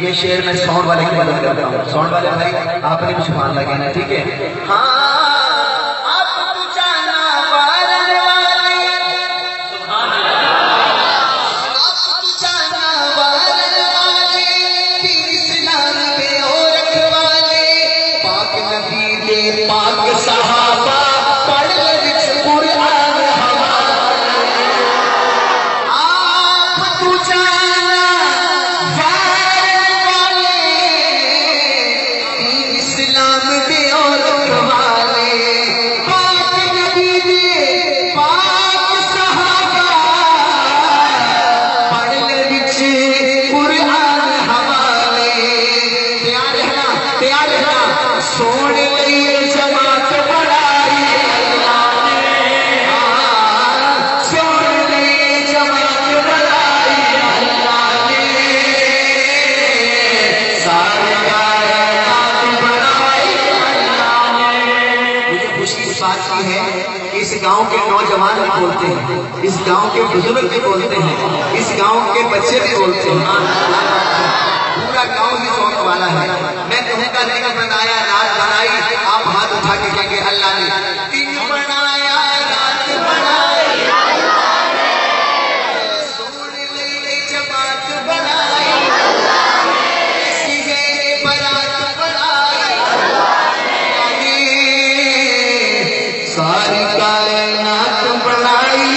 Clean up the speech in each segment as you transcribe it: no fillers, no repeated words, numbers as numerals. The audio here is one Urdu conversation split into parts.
یہ شعر میں ساؤنڈ والے کی مدد کرتا ہوں. ساؤنڈ والے بھائی آپ نے بھی سبحان اللہ کہنا ہے, ٹھیک ہے؟ اس گاؤں کے نوجوان بھی بولتے ہیں, اس گاؤں کے بزرگ بھی بولتے ہیں, اس گاؤں کے بچے بھی بولتے ہیں, پورا گاؤں بھی شوق والا ہے. میں کہوں گا دن بنایا رات بنائی, آپ ہاتھ اٹھا کے کہیں گے اللہ نے دن بنایا رات بنائی, سونے لئی جماعت بنائی, سیدھے برات بنائی, ساری کائنات بنائی.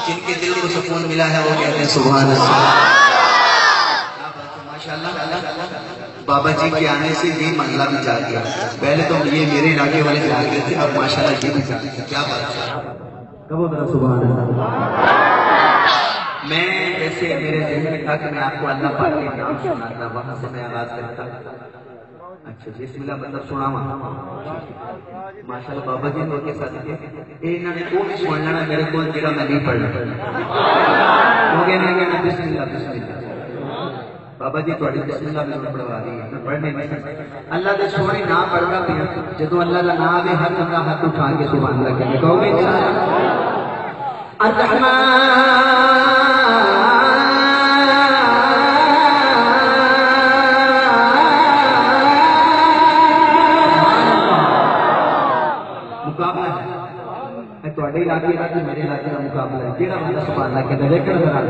جن کے دل کو سکون ملا ہے وہ کہتے ہیں سبحان اللہ. ماشاءاللہ بابا جی کے آنے سے یہ منزلہ بھی جا گیا. پہلے تو یہ میرے علاقے والے جا گئے تھے, اب ماشاءاللہ یہ بھی جا گیا. کیا بات ہے, کب ہوتا سبحان اللہ. میں ایسے میرے ذہن میں تھا کہ میں آپ کو اللہ پاک کے نام سناتا, وہاں سے میں آغاز کرتا. اچھا بسم اللہ مطلب سنا ماشاءاللہ بابا جی کے ساتھ انہوں نے وہ بھی سن لینا میرے کو جگہ میں نہیں پڑھنا. وہ کہنا بسم اللہ بسم اللہ. بابا جی تھوڑی بسم اللہ میں پڑھوا رہی ہے, میں پڑھنے میں اللہ دے سونے نہ پڑھنا پیا. جدو اللہ کا نام ہے ہر بندہ ہاتھ اٹھا کے سبحان اللہ کہنے کہو گے مقابلہ ہے تھوڑے علاقے کا میرے علاقے کا مقابلہ ہے. کیڑا بندہ سبحان اللہ کہنے دیکھ کر ذرا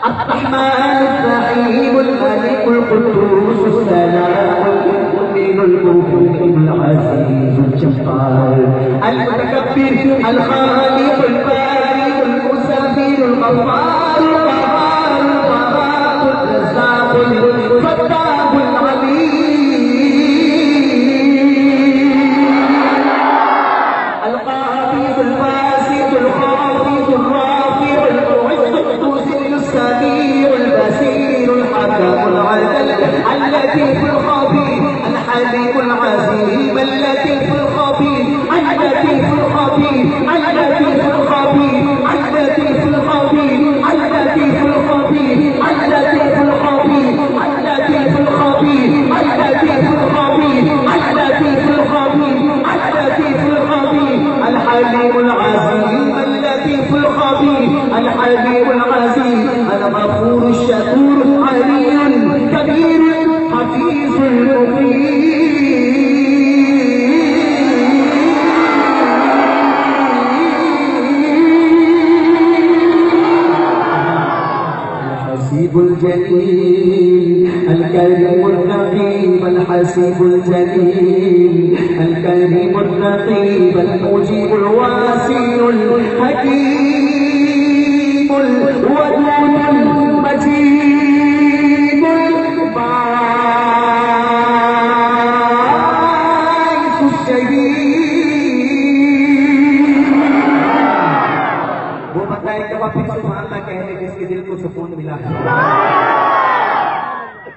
الرحمن الرحيم الملك القدوس السلام المؤمن المؤمن العزيز الجبار المتكبر الخالق البارئ المصور الغفار القهار الوهاب الرزاق الفتاح العليم القابض الباسط الخافض الرافع المعز القدوس السميع البصير الحكم العدل اللطيف الخبير الحليم العظيم اللطيف الخبير اللطيف الخبير اللطيف الخبير اللطيف الخبير اللطيف الخبير اللطيف الخبير اللطيف الخبير اللطيف الخبير اللطيف الخبير اللطيف الخبير الحليم العظيم اللطيف الخبير الحليم العظيم الغفور الشكور علي كبير حفيظ الحسيب الجليل الكريم الرقيب الحسيب الجليل الكريم الرقيب المجيب الواسع الحكيم الودود المجيد الباعث الشهيد. وہ بتائے کہ وہ پھر سبحان اللہ کہنے جس کے دل کو سکون ملا ہے.